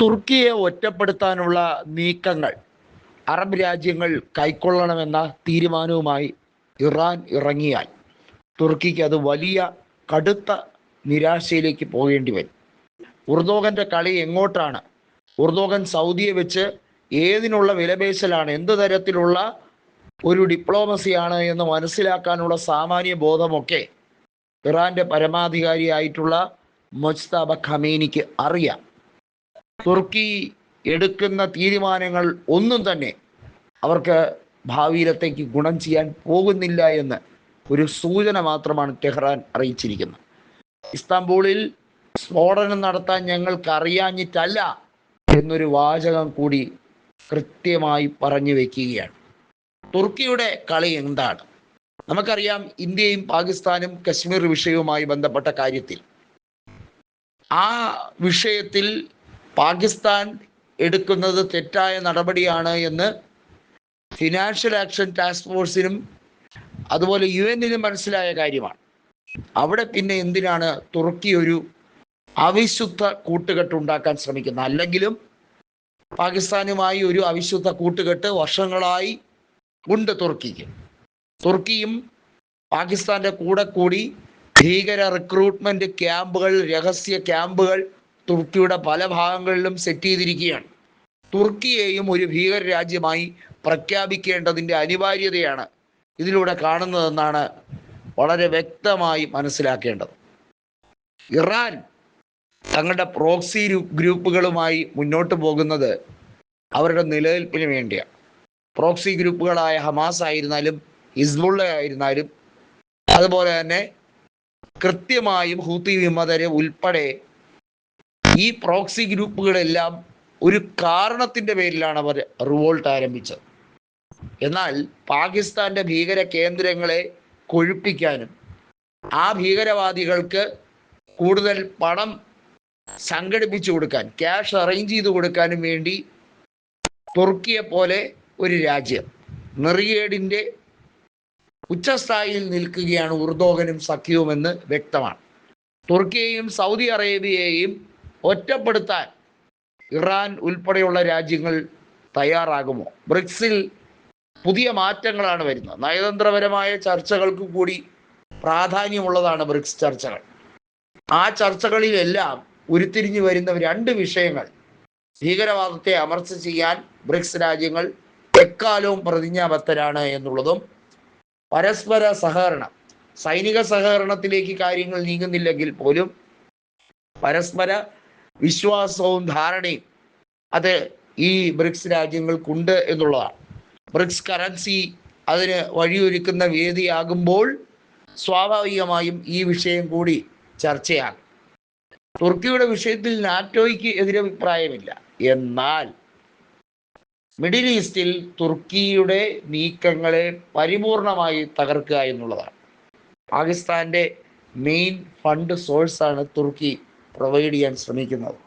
തുർക്കിയെ ഒറ്റപ്പെടുത്താനുള്ള നീക്കങ്ങൾ അറബ് രാജ്യങ്ങൾ കൈക്കൊള്ളണമെന്ന തീരുമാനവുമായി ഇറാൻ ഇറങ്ങിയാൽ തുർക്കിക്ക് അത് വലിയ കടുത്ത നിരാശയിലേക്ക് പോകേണ്ടി വരും. ഉർദോഗൻ്റെ കളി എങ്ങോട്ടാണ്? ഉർദോഗൻ സൗദിയെ വെച്ച് ഏതിനുള്ള വിലപേശലാണ്, എന്ത് തരത്തിലുള്ള ഒരു ഡിപ്ലോമസിയാണ് എന്ന് മനസ്സിലാക്കാനുള്ള സാമാന്യ ബോധമൊക്കെ ഇറാൻ്റെ പരമാധികാരിയായിട്ടുള്ള മുജ്തബ ഖമേനിക്ക് അറിയാം. തുർക്കി എടുക്കുന്ന തീരുമാനങ്ങൾ ഒന്നും തന്നെ അവർക്ക് ഭാവിയിലത്തേക്ക് ഗുണം ചെയ്യാൻ പോകുന്നില്ല എന്ന് ഒരു സൂചന മാത്രമാണ് ടെഹ്റാൻ അറിയിച്ചിരിക്കുന്നത്. ഇസ്താംബൂളിൽ സ്ഫോടനം നടത്താൻ ഞങ്ങൾക്ക് അറിയാഞ്ഞിട്ടല്ല എന്നൊരു വാചകം കൂടി കൃത്യമായി പറഞ്ഞു വയ്ക്കുകയാണ്. തുർക്കിയുടെ കളി എന്താണ്? നമുക്കറിയാം, ഇന്ത്യയും പാകിസ്ഥാനും കശ്മീർ വിഷയവുമായി ബന്ധപ്പെട്ട കാര്യത്തിൽ ആ വിഷയത്തിൽ പാകിസ്ഥാൻ എടുക്കുന്നത് തെറ്റായ നടപടിയാണ് എന്ന് ഫിനാൻഷ്യൽ ആക്ഷൻ ടാസ്ക് ഫോഴ്സിനും അതുപോലെ UN-നും മനസ്സിലായ കാര്യമാണ്. അവിടെ പിന്നെ എന്തിനാണ് തുർക്കി ഒരു അവിശുദ്ധ കൂട്ടുകെട്ട് ഉണ്ടാക്കാൻ ശ്രമിക്കുന്നത്? അല്ലെങ്കിലും പാകിസ്ഥാനുമായി ഒരു അവിശുദ്ധ കൂട്ടുകെട്ട് വർഷങ്ങളായി ഉണ്ട് തുർക്കിക്ക്. തുർക്കിയും പാകിസ്ഥാന്റെ കൂടെ കൂടി ഭീകര റിക്രൂട്ട്മെന്റ് ക്യാമ്പുകൾ, രഹസ്യ ക്യാമ്പുകൾ തുർക്കിയുടെ പല ഭാഗങ്ങളിലും സെറ്റ് ചെയ്തിരിക്കുകയാണ്. തുർക്കിയെയും ഒരു ഭീകര രാജ്യമായി പ്രഖ്യാപിക്കേണ്ടതിൻ്റെ അനിവാര്യതയാണ് ഇതിലൂടെ കാണുന്നതെന്നാണ് വളരെ വ്യക്തമായി മനസ്സിലാക്കേണ്ടത്. ഇറാൻ തങ്ങളുടെ പ്രോക്സി ഗ്രൂപ്പുകളുമായി മുന്നോട്ട് പോകുന്നത് അവരുടെ നിലനിൽപ്പിന് വേണ്ടിയാണ്. പ്രോക്സി ഗ്രൂപ്പുകളായ ഹമാസ് ആയിരുന്നാലും ഹിസ്ബുള്ള ആയിരുന്നാലും അതുപോലെ തന്നെ കൃത്യമായും ഹൂത്തി വിമതരെ ഉൾപ്പെടെ ഈ പ്രോക്സി ഗ്രൂപ്പുകളെല്ലാം ഒരു കാരണത്തിൻ്റെ പേരിലാണ് അവർ റിവോൾട്ട് ആരംഭിച്ചത്. എന്നാൽ പാകിസ്ഥാന്റെ ഭീകര കേന്ദ്രങ്ങളെ കൊഴുപ്പിക്കാനും ആ ഭീകരവാദികൾക്ക് കൂടുതൽ പണം സംഘടിപ്പിച്ചു കൊടുക്കാൻ, ക്യാഷ് അറേഞ്ച് ചെയ്ത് കൊടുക്കാനും വേണ്ടി തുർക്കിയെ പോലെ ഒരു രാജ്യം നെറികേടിൻ്റെ ഉച്ചസ്ഥായിയിൽ നിൽക്കുകയാണ് ഉർദോഗനും സഖ്യവുമെന്ന് വ്യക്തമാണ്. തുർക്കിയെയും സൗദി അറേബ്യയെയും ഒറ്റപ്പെടുത്താൻ ഇറാൻ ഉൾപ്പെടെയുള്ള രാജ്യങ്ങൾ തയ്യാറാകുമോ? ബ്രിക്സിൽ പുതിയ മാറ്റങ്ങളാണ് വരുന്നത്. നയതന്ത്രപരമായ ചർച്ചകൾക്ക് കൂടി പ്രാധാന്യമുള്ളതാണ് ബ്രിക്സ് ചർച്ചകൾ. ആ ചർച്ചകളിലെല്ലാം ഉരുത്തിരിഞ്ഞു വരുന്ന രണ്ട് വിഷയങ്ങൾ: ഭീകരവാദത്തെ അമർച്ച ചെയ്യാൻ ബ്രിക്സ് രാജ്യങ്ങൾ എക്കാലവും പ്രതിജ്ഞാബദ്ധരാണ് എന്നുള്ളതും പരസ്പര സഹകരണം, സൈനിക സഹകരണത്തിലേക്ക് കാര്യങ്ങൾ നീങ്ങുന്നില്ലെങ്കിൽ പോലും പരസ്പര വിശ്വാസവും ധാരണയും അത് ഈ ബ്രിക്സ് രാജ്യങ്ങൾക്കുണ്ട് എന്നുള്ളതാണ്. ബ്രിക്സ് കറൻസി അതിന് വഴിയൊരുക്കുന്ന വേദിയാകുമ്പോൾ സ്വാഭാവികമായും ഈ വിഷയം കൂടി ചർച്ചയാകും. തുർക്കിയുടെ വിഷയത്തിൽ നാറ്റോയ്ക്ക് എതിരഭിപ്രായമില്ല. എന്നാൽ മിഡിൽ ഈസ്റ്റിൽ തുർക്കിയുടെ നീക്കങ്ങളെ പരിപൂർണമായി തകർക്കുക എന്നുള്ളതാണ്. പാകിസ്ഥാന്റെ മെയിൻ ഫണ്ട് സോഴ്സാണ് തുർക്കി പ്രൊവൈഡ് ചെയ്യാൻ ശ്രമിക്കുന്നത്.